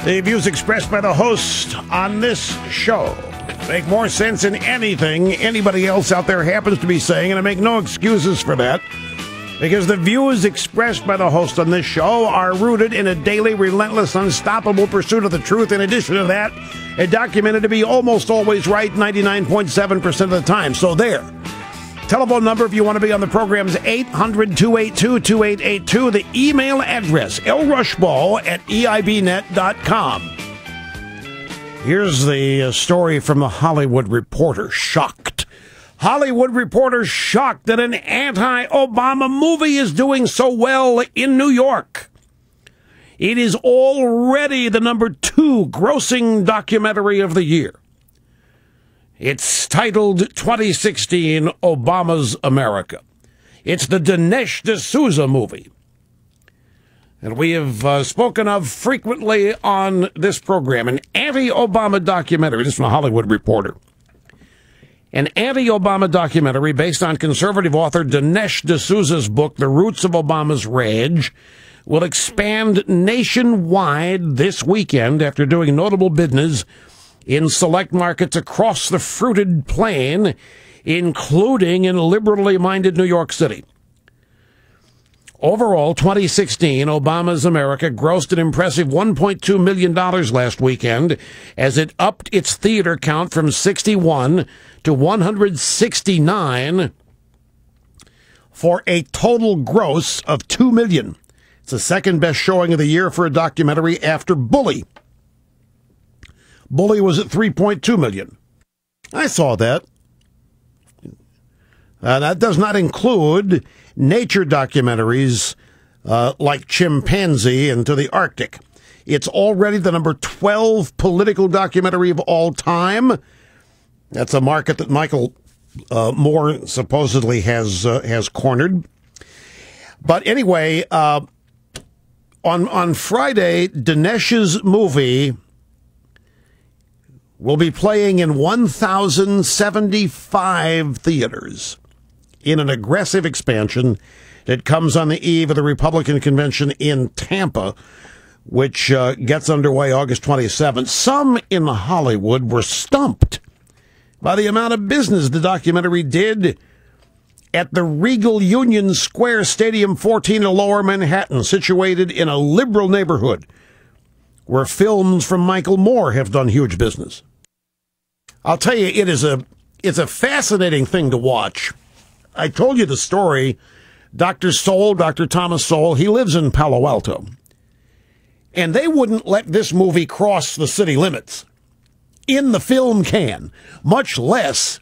The views expressed by the host on this show make more sense than anything anybody else out there happens to be saying, and I make no excuses for that, because the views expressed by the host on this show are rooted in a daily, relentless, unstoppable pursuit of the truth. In addition to that, it's documented to be almost always right 99.7% of the time. So there. Telephone number if you want to be on the program is 800-282-2882. The email address, lrushball@eibnet.com. Here's the story from the Hollywood Reporter. Shocked. Hollywood Reporter shocked that an anti-Obama movie is doing so well in New York. It is already the number 2 grossing documentary of the year. It's titled 2016 Obama's America. It's the Dinesh D'Souza movie. And we have spoken of frequently on this program, an anti-Obama documentary. This is from a Hollywood Reporter. An anti-Obama documentary based on conservative author Dinesh D'Souza's book, The Roots of Obama's Rage, will expand nationwide this weekend after doing notable business in select markets across the fruited plain, including in liberally minded New York City. Overall, 2016, Obama's America grossed an impressive $1.2 million last weekend as it upped its theater count from 61 to 169 for a total gross of $2 million. It's the second best showing of the year for a documentary after Bully. Bully was at $3.2 million. I saw that. That does not include nature documentaries like Chimpanzee and To the Arctic. It's already the number 12 political documentary of all time. That's a market that Michael Moore supposedly has cornered. But anyway, on Friday, Dinesh's movie will be playing in 1,075 theaters in an aggressive expansion that comes on the eve of the Republican convention in Tampa, which gets underway August 27th. Some in Hollywood were stumped by the amount of business the documentary did at the Regal Union Square Stadium 14 in Lower Manhattan, situated in a liberal neighborhood where films from Michael Moore have done huge business. I'll tell you, it's a fascinating thing to watch. I told you the story. Dr. Thomas Sowell, he lives in Palo Alto. And they wouldn't let this movie cross the city limits in the film can, much less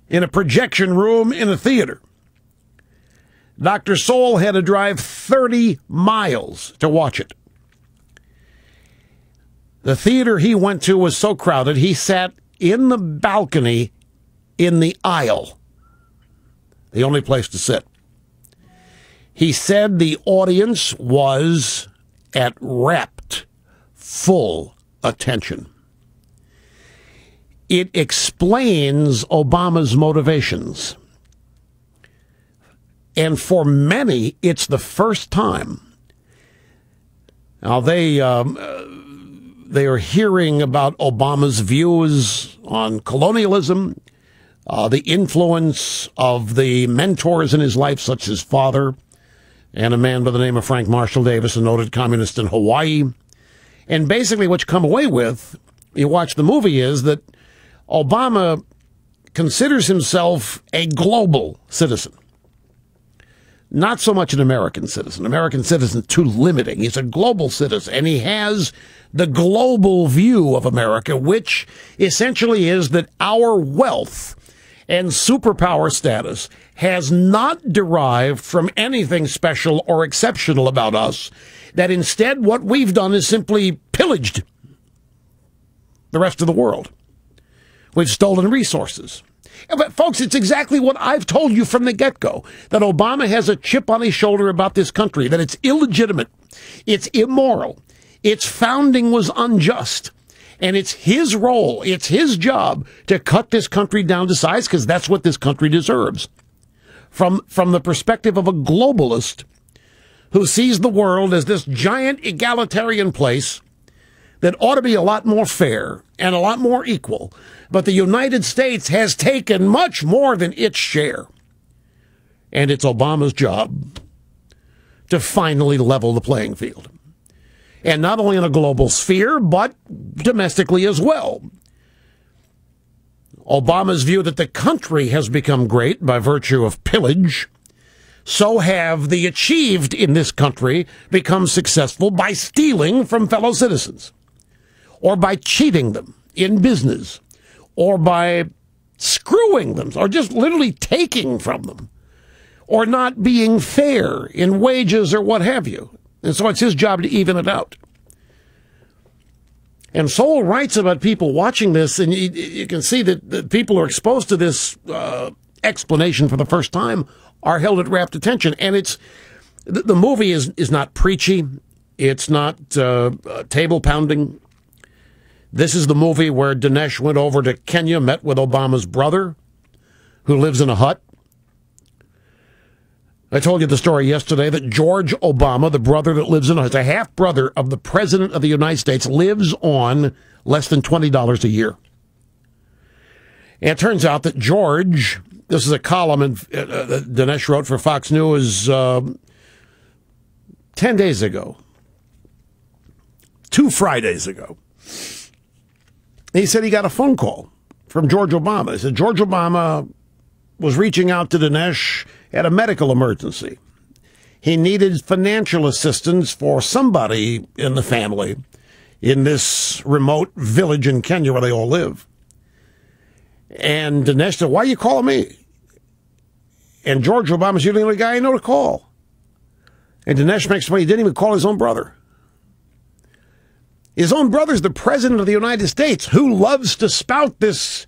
in a projection room in a theater. Dr. Sowell had to drive 30 miles to watch it. The theater he went to was so crowded, he sat in the balcony in the aisle, the only place to sit. He said the audience was at rapt, full attention. It explains Obama's motivations. And for many, it's the first time. Now, they are hearing about Obama's views on colonialism, the influence of the mentors in his life, such as his father, and a man by the name of Frank Marshall Davis, a noted communist in Hawaii. And basically what you come away with, you watch the movie, is that Obama considers himself a global citizen. Not so much an American citizen. American citizen is too limiting. He's a global citizen, and he has the global view of America, which essentially is that our wealth and superpower status has not derived from anything special or exceptional about us, that instead what we've done is simply pillaged the rest of the world. We've stolen resources. But, folks, it's exactly what I've told you from the get-go, that Obama has a chip on his shoulder about this country, that it's illegitimate, it's immoral, its founding was unjust, and it's his role, it's his job to cut this country down to size, because that's what this country deserves. From the perspective of a globalist who sees the world as this giant egalitarian place that ought to be a lot more fair and a lot more equal. But the United States has taken much more than its share. And it's Obama's job to finally level the playing field. And not only in a global sphere, but domestically as well. Obama's view that the country has become great by virtue of pillage, so have the achieved in this country become successful by stealing from fellow citizens, or by cheating them in business, or by screwing them, or just literally taking from them, or not being fair in wages or what have you. And so it's his job to even it out. And Sol writes about people watching this, and you can see that people who are exposed to this explanation for the first time are held at rapt attention. And the movie is not preachy. It's not table pounding. This is the movie where Dinesh went over to Kenya, met with Obama's brother, who lives in a hut. I told you the story yesterday that George Obama, the brother that lives in a hut, a half-brother of the President of the United States, lives on less than $20 a year. And it turns out that George, this is a column that Dinesh wrote for Fox News 10 days ago, 2 Fridays ago. He said he got a phone call from George Obama. He said George Obama was reaching out to Dinesh at a medical emergency. He needed financial assistance for somebody in the family in this remote village in Kenya where they all live. And Dinesh said, "Why are you calling me?" And George Obama's the only guy I know to call. And Dinesh makes fun, he didn't even call his own brother. His own brother's the President of the United States, who loves to spout this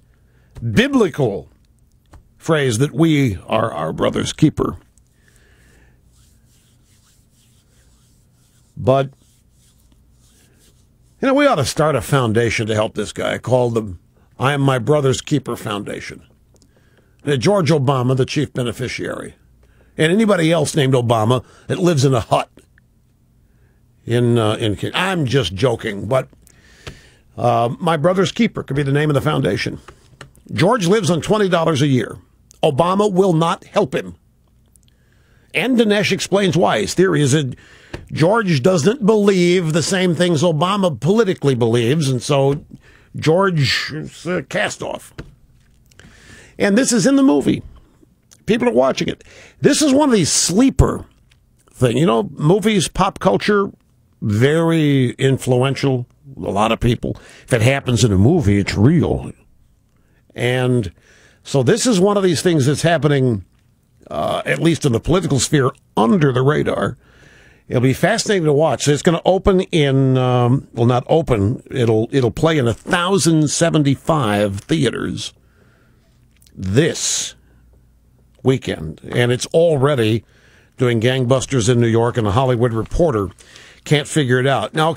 biblical phrase that we are our brother's keeper. But, we ought to start a foundation to help this guy called the I Am My Brother's Keeper Foundation. George Obama, the chief beneficiary. And anybody else named Obama that lives in a hut in I'm just joking, but My Brother's Keeper could be the name of the foundation. George lives on $20 a year. Obama will not help him. And Dinesh explains why. His theory is that George doesn't believe the same things Obama politically believes, and so George is a cast-off. And this is in the movie. People are watching it. This is one of these sleeper things. Movies, pop culture, very influential. A lot of people. If it happens in a movie, it's real. And so this is one of these things that's happening, at least in the political sphere, under the radar. It'll be fascinating to watch. So it's going to open in, not open, it'll play in 1,075 theaters this weekend. And it's already doing gangbusters in New York, and the Hollywood Reporter can't figure it out. Now,